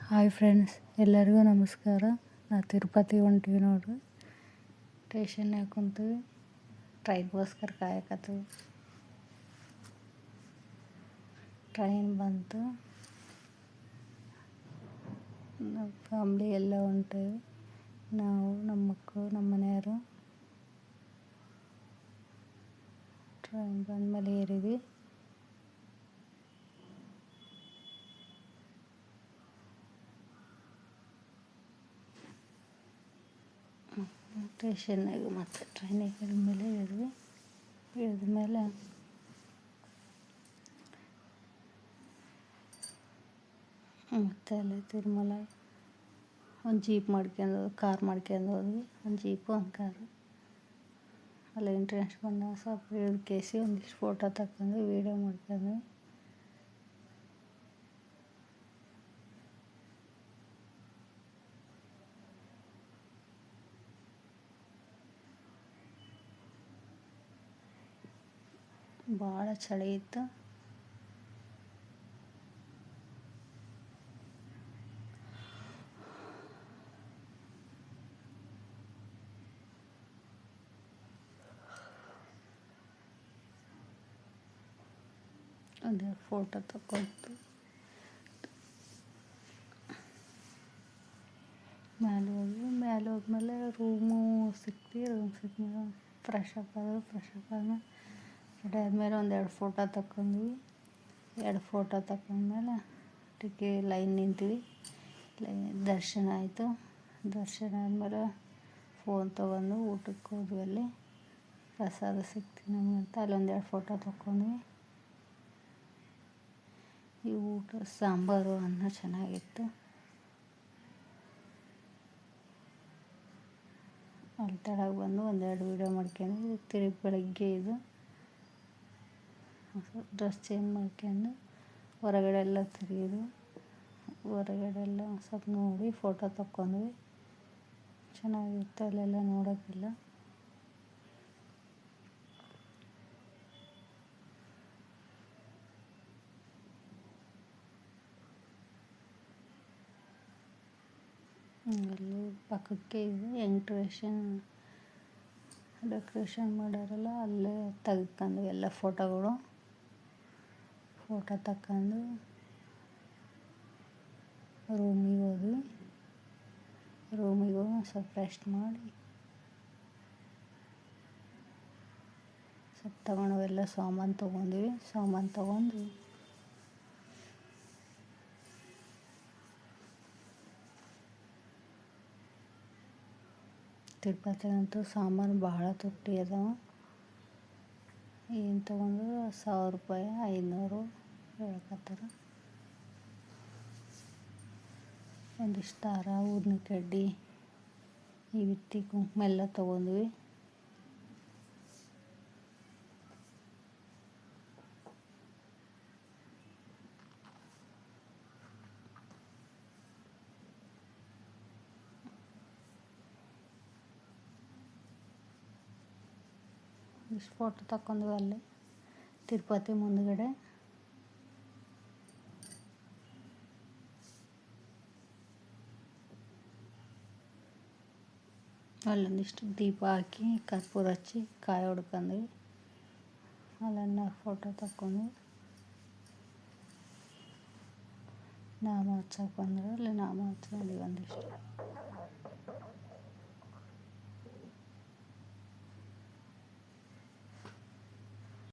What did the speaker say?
Hi friends, ಎಲ್ಲರಿಗೂ ನಮಸ್ಕಾರ. ನಾವು ತಿರುಪತಿ ಹೊಂಟೀವಿ ನೋಡ್ರಿ. ಸ್ಟೇಷನ್ನಾಗ ಕುಂತೀವಿ, ಟ್ರೈನ್ಗೋಸ್ಕರ ಕಾಯಕತ್ತೀವಿ. ಟ್ರೈನ್ ಬಂತು, ನಮ್ಮ ಫ್ಯಾಮ್ಲಿ ಎಲ್ಲ ಹೊಂಟೀವಿ. ನಾವು, ನಮ್ಮ ಮಕ್ಕಳು, ನಮ್ಮ ಮನೆಯವರು. ಟ್ರೈನ್ ಬಂದಮೇಲೆ ಏರಿದ್ವಿ. ಸ್ಟೇಷನ್ನಾಗ ಮತ್ತು ಟ್ರೈನಿಗೆ ಇಳಿದ್ಮೇಲೆ ಇಳಿದ್ಮೇಲೆ ಮತ್ತೆ ಅಲ್ಲಿ ತಿರುಮಲ ಒಂದು ಜೀಪ್ ಕಾರ್ ಮಾಡ್ಕೊಂಡು ಹೋದ್ವಿ. ಒಂದು ಜೀಪು ಒಂದು ಕಾರು. ಅಲ್ಲಿ ಎಂಟ್ರೆನ್ಸ್ ಬಂದಾಗ ಸ್ವಲ್ಪ ಇಳಿದು ಕೇಸಿ ಒಂದಿಷ್ಟು ಫೋಟೋ ತಗೊಂಡು ವೀಡಿಯೋ ಮಾಡ್ಕೊಂಡ್ವಿ. ಭಾಳ ಚಳಿ ಇತ್ತು. ಒಂದೆರಡು ಫೋಟೋ ತಗೊಂಡು ಮೇಲೆ ಹೋದ್ಮೇಲೆ ರೂಮ್ ಸಿಕ್ಕಿದ್ಮೇಲೆ ಫ್ರೆಶ್ ಅಪ್ ಆದ್ಮೇಲೆ ರೆಡಿ ಆದಮೇಲೆ ಒಂದೆರಡು ಫೋಟೋ ತಗೊಂಡ್ವಿ. 2 ಫೋಟೋ ತಗೊಂಡ್ಮೇಲೆ ಲೈನ್ ನಿಂತ್ವಿ. ದರ್ಶನ ಆಯಿತು. ದರ್ಶನ ಆದಮೇಲೆ ಫೋನ್ ತೊಗೊಂಡು ಊಟಕ್ಕೆ ಹೋದ್ವಿ. ಅಲ್ಲಿ ಪ್ರಸಾದ ಸಿಕ್ತು ನಮಗೆ ಅಂತ ಅಲ್ಲೊಂದೆರಡು ಫೋಟೋ ತಗೊಂಡ್ವಿ. ಈ ಊಟ ಸಾಂಬಾರು ಅನ್ನ ಚೆನ್ನಾಗಿತ್ತು. ಅಲ್ಲಿ ತಳಗೆ ಬಂದು ಒಂದೆರಡು ವೀಡಿಯೋ ಮಾಡ್ಕೊಂಡು ತಿರುಗಿ ಬೆಳಗ್ಗೆ ಡ್ರೆಸ್ ಚೇಂಜ್ ಮಾಡ್ಕೊಂಡು ಹೊರಗಡೆ ಎಲ್ಲ ತಿರುಗಿದ್ವಿ. ಹೊರಗಡೆ ಎಲ್ಲ ಸ್ವಲ್ಪ ನೋಡಿ ಫೋಟೋ ತಗೊಂಡ್ವಿ. ಚೆನ್ನಾಗಿತ್ತು ಅಲ್ಲೆಲ್ಲ ನೋಡೋಕ್ಕೆಲ್ಲ. ಅಲ್ಲಿ ಪಕ್ಕಕ್ಕೆ ಡೆಕೋರೇಷನ್ ಮಾಡೋರಲ್ಲ, ಅಲ್ಲೇ ತೆಗ್ಕೊಂಡು ಎಲ್ಲ ಫೋಟೋ ತಗೊಂಡು ರೂಮಿಗೆ ಹೋದ್ವಿ. ರೂಮಿಗೆ ಹೋಗಿ ಸ್ವಲ್ಪ ರೆಸ್ಟ್ ಮಾಡಿ ಸ್ವಲ್ಪ ತಗೊಂಡು ಸಾಮಾನು ತೊಗೊಂಡು ತಿರುಪತಿಗಂತೂ ಸಾಮಾನು ಭಾಳ ತುಟ್ಟಿ ಅದಾವ. ಏನು ತೊಗೊಂಡ್ರು 1000 ರೂಪಾಯಿ 500 ಹೇಳಕತ್ತಾರ. ಒಂದಿಷ್ಟು ದಾರ, ಊದಿನ ಕಡ್ಡಿ, ಈ ವಿತ್ತಿ ಕುಂಕುಮ ಎಲ್ಲ ತೊಗೊಂಡ್ವಿ. ಇಷ್ಟು ಫೋಟೋ ತಗೊಂಡ್ವಿ ಅಲ್ಲಿ ತಿರುಪತಿ ಮುಂದುಗಡೆ. ಅಲ್ಲೊಂದಿಷ್ಟು ದೀಪ ಹಾಕಿ ಕರ್ಪೂರ ಹಚ್ಚಿ ಕಾಯಿ ಹೊಡ್ಕೊಂಡ್ವಿ. ಅಲ್ಲನ್ನ ಫೋಟೋ ತಗೊಂಡ್ವಿ. ನಾಮ ಹಚ್ಚಕ್ಕೆ ಬಂದ್ರೆ ಅಲ್ಲಿ ನಾಮ ಹಚ್ಕೊಂಡ್ವಿ ಒಂದಿಷ್ಟು.